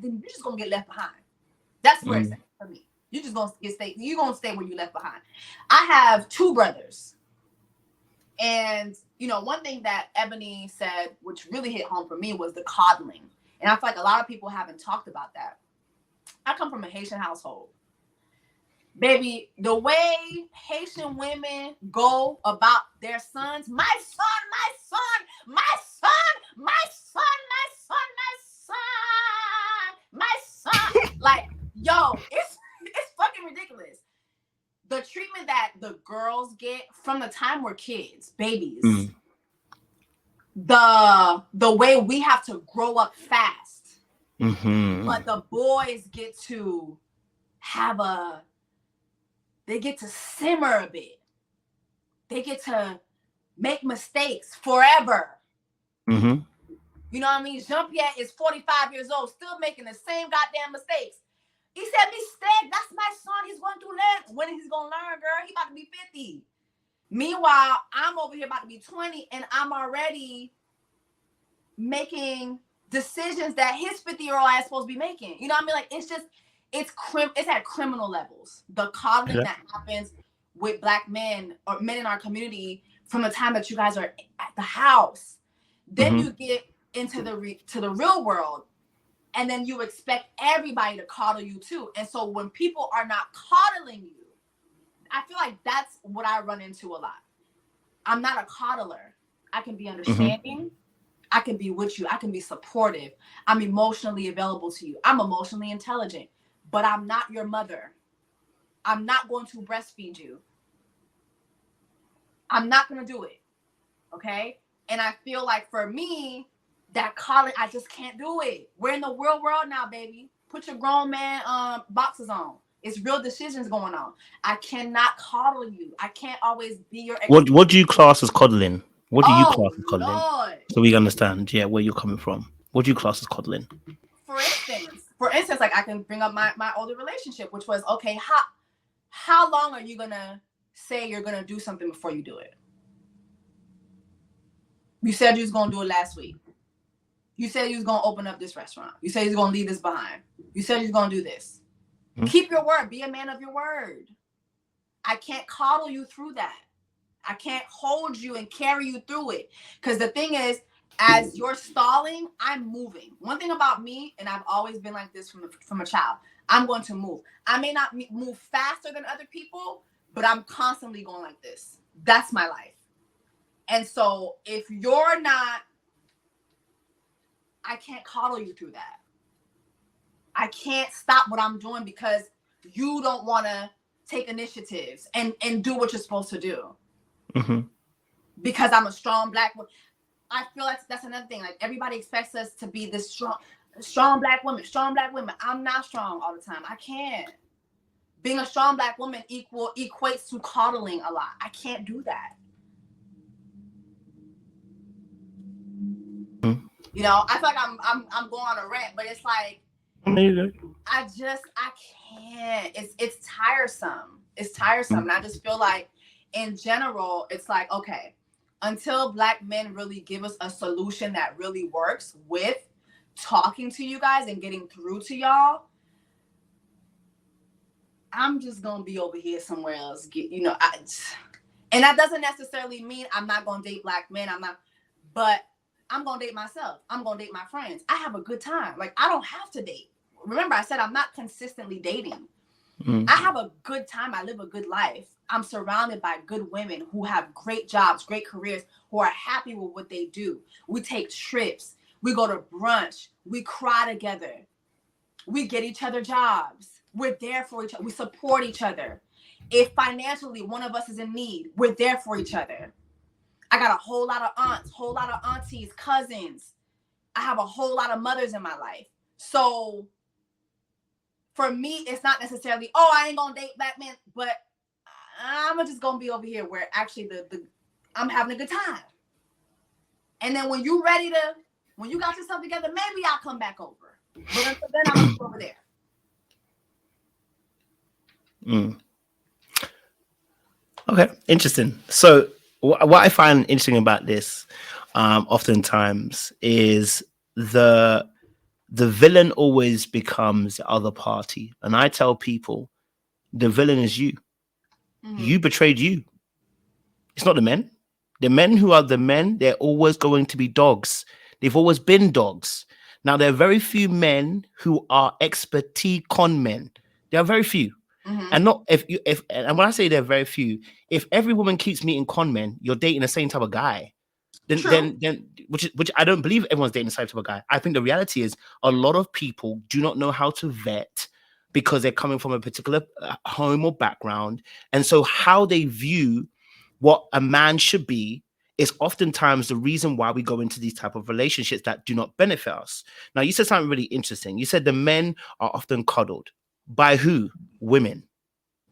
then you're just gonna get left behind. That's where it's at for me. You're just gonna you're gonna stay where you left behind. I have 2 brothers. And, you know, one thing that Ebony said, which really hit home for me, was the coddling. And I feel like a lot of people haven't talked about that. I come from a Haitian household. Baby, the way Haitian women go about their sons, my son, my son, my son, my son, my son, my son, my son. Like, yo, it's fucking ridiculous. The treatment that the girls get from the time we're kids, babies, the way we have to grow up fast, but the boys get to have they get to simmer a bit. They get to make mistakes forever. You know what I mean? Jean-Pierre is 45 years old, still making the same goddamn mistakes. He said, mistake, that's my son. He's going to learn. When he's going to learn, girl? He about to be 50. Meanwhile, I'm over here about to be 20, and I'm already making decisions that his 50-year-old ass supposed to be making. You know what I mean? Like, it's just, it's at criminal levels. The coddling that happens with Black men or men in our community from the time that you guys are at the house. Then you get into the real world. And then you expect everybody to coddle you too. And so when people are not coddling you, I feel like that's what I run into a lot. I'm not a coddler. I can be understanding. I can be with you. I can be supportive. I'm emotionally available to you. I'm emotionally intelligent, but I'm not your mother. I'm not going to breastfeed you. I'm not going to do it. Okay? And I feel like for me, that coddling, I just can't do it. We're in the real world now, baby. Put your grown man boxes on. It's real decisions going on. I cannot coddle you. I can't always be your. What do you class as coddling? What do you class as coddling? Lord. So we understand, where you're coming from. What do you class as coddling? For instance, like I can bring up my older relationship, which was, okay, how long are you gonna say you're gonna do something before you do it? You said you was gonna do it last week. You said you was going to open up this restaurant. You said you was going to leave this behind. You said you was going to do this. Keep your word. Be a man of your word. I can't coddle you through that. I can't hold you and carry you through it. Because the thing is, as you're stalling, I'm moving. One thing about me, and I've always been like this from a child, I'm going to move. I may not move faster than other people, but I'm constantly going like this. That's my life. And so if you're not, I can't coddle you through that. I can't stop what I'm doing because you don't want to take initiatives and do what you're supposed to do. Because I'm a strong Black woman. I feel like that's another thing. Like, everybody expects us to be this strong Black woman, I'm not strong all the time. I can't. Being a strong Black woman equates to coddling a lot. I can't do that. You know, I feel like I'm going on a rant, but it's like, I can't. It's tiresome. It's tiresome. And I just feel like, in general, it's like, okay, until Black men really give us a solution that really works with talking to you guys and getting through to y'all, I'm just gonna be over here somewhere else. And that doesn't necessarily mean I'm not gonna date Black men. But I'm going to date myself. I'm going to date my friends. I have a good time. Like, I don't have to date. Remember, I said I'm not consistently dating. I have a good time. I live a good life. I'm surrounded by good women who have great jobs, great careers, who are happy with what they do. We take trips. We go to brunch. We cry together. We get each other jobs. We're there for each other. We support each other. If financially one of us is in need, we're there for each other. I got a whole lot of aunts, whole lot of aunties, cousins. I have a whole lot of mothers in my life. So for me, it's not necessarily, I ain't gonna date Black men, but I'm just gonna be over here where actually I'm having a good time. And then when you got yourself together, maybe I'll come back over. But until then, I'm gonna go over there. Okay, interesting. So what I find interesting about this oftentimes is the the villain always becomes the other party. And I tell people, the villain is you. You betrayed you. It's not the men. The men who are the men, they're always going to be dogs. They've always been dogs. Now, there are very few men who are expertise con men. There are very few. And not if and when I say there are very few, if every woman keeps meeting con men, you're dating the same type of guy. Then which I don't believe everyone's dating the same type of guy. I think the reality is a lot of people do not know how to vet because they're coming from a particular home or background, and so how they view what a man should be is oftentimes the reason why we go into these type of relationships that do not benefit us. Now, you said something really interesting. You said the men are often coddled by who? Women.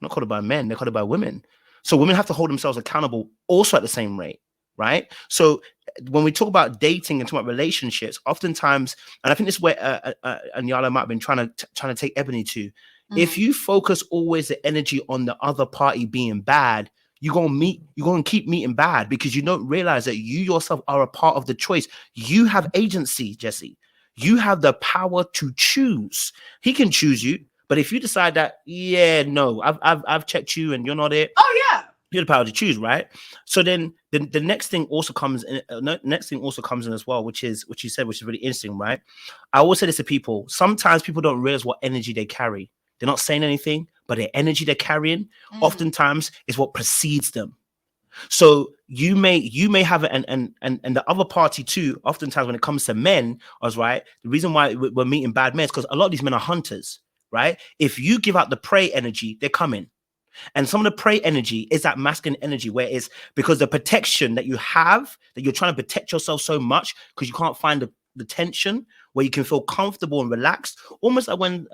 Not coddled by men, they're coddled by women. So women have to hold themselves accountable also at the same rate, right? So when we talk about dating and talk about relationships, oftentimes, and I think this is where Anyala might have been trying to take Ebony to, if you focus always the energy on the other party being bad, you're gonna keep meeting bad because you don't realize that you yourself are a part of the choice. You have agency, Jessie. You have the power to choose. He can choose you. But if you decide that, yeah, no, I've checked you and you're not it. Oh yeah, you have the power to choose, right? So then the next thing also comes in. Next thing also comes in as well, which is what you said, which is really interesting, right? I always say this to people. Sometimes people don't realize what energy they carry. They're not saying anything, but the energy they're carrying oftentimes is what precedes them. So you may have it, and the other party too. Oftentimes when it comes to men, I was right. The reason why we're meeting bad men is because a lot of these men are hunters, right? If you give out the prey energy, they're coming. And some of the prey energy is that masculine energy, where it's because the protection that you have, that you're trying to protect yourself so much because you can't find the tension where you can feel comfortable and relaxed. Almost like when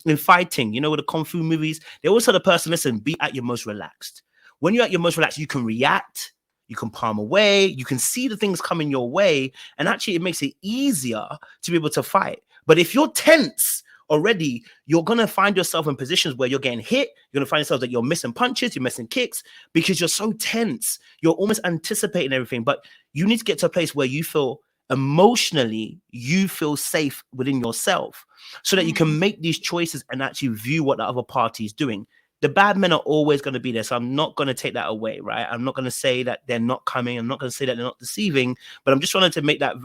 in fighting, you know, with the Kung Fu movies, they always tell the person, listen, be at your most relaxed. When you're at your most relaxed, you can react, you can palm away, you can see the things coming your way. And actually, it makes it easier to be able to fight. But if you're tense, already, you're going to find yourself in positions where you're getting hit. You're going to find yourself that you're missing punches, you're missing kicks because you're so tense. You're almost anticipating everything. But you need to get to a place where you feel emotionally, you feel safe within yourself so that you can make these choices and actually view what the other party is doing. The bad men are always going to be there. So I'm not going to take that away, right? I'm not going to say that they're not coming. I'm not going to say that they're not deceiving. But I'm just trying to make that,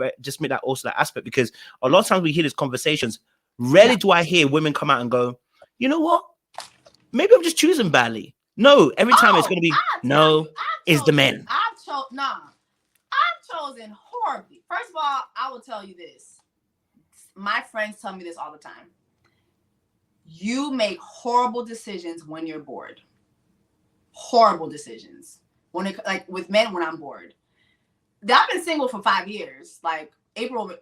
also that aspect, because a lot of times we hear these conversations. Rarely do I hear women come out and go, you know what? Maybe I'm just choosing badly. No, every time it's going to be, no, it's the men. I've chosen horribly. First of all, I will tell you this. My friends tell me this all the time. You make horrible decisions when you're bored. Horrible decisions. Like with men when I'm bored. I've been single for 5 years. Like April,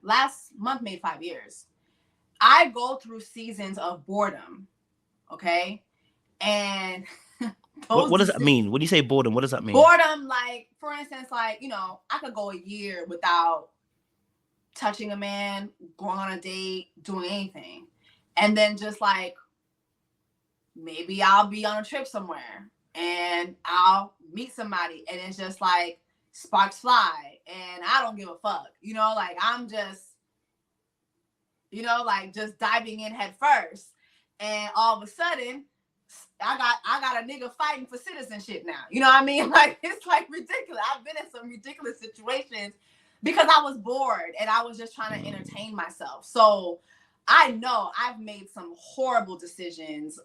last month made 5 years. I go through seasons of boredom, okay? And what does that mean? When you say boredom, what does that mean? Boredom, like, for instance, like, you know, I could go a year without touching a man, going on a date, doing anything. And then just like, maybe I'll be on a trip somewhere and I'll meet somebody and it's just like sparks fly and I don't give a fuck. You know, like I'm just, you know, like just diving in head first. And all of a sudden, I got a nigga fighting for citizenship now. You know what I mean? Like, it's like ridiculous. I've been in some ridiculous situations because I was bored and I was just trying to entertain myself. So I know I've made some horrible decisions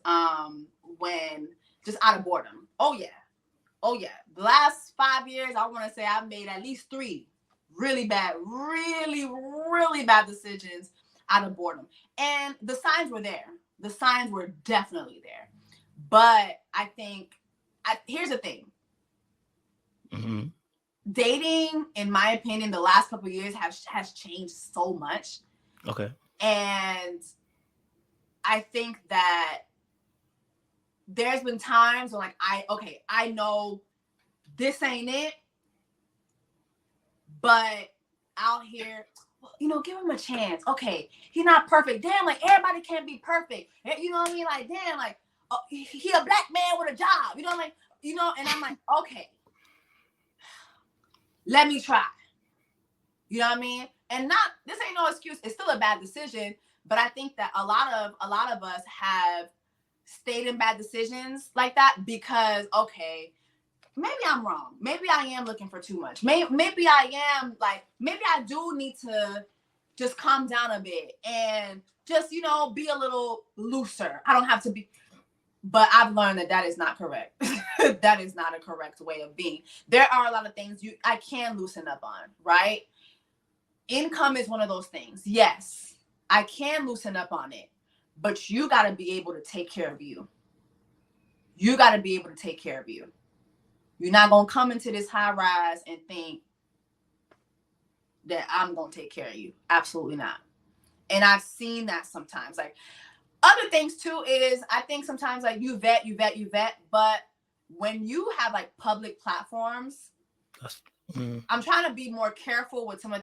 when just out of boredom. Oh yeah. The last 5 years, I want to say I've made at least 3 really bad, really, really bad decisions out of boredom. And the signs were there. The signs were definitely there. But I think, here's the thing. Dating, in my opinion, the last couple of years has changed so much. Okay. And I think that there's been times when like, I know this ain't it, but I'll hear, you know, give him a chance. Okay, he's not perfect. Damn, like everybody can't be perfect. You know what I mean? Like, damn, like he a black man with a job. You know, like, you know, and I'm like, okay, let me try. You know what I mean? And this ain't no excuse. It's still a bad decision. But I think that a lot of us have stayed in bad decisions like that because, okay, maybe I'm wrong. Maybe I am looking for too much. Maybe I am maybe I do need to just calm down a bit and just, be a little looser. I don't have to be. But I've learned that is not correct. That is not a correct way of being. There are a lot of things I can loosen up on, right? Income is one of those things. Yes, I can loosen up on it, but you got to be able to take care of you. You got to be able to take care of you. You're not going to come into this high rise and think that I'm going to take care of you. Absolutely not. And I've seen that sometimes. Other things too is I think sometimes you vet, but when you have public platforms, I'm trying to be more careful with some of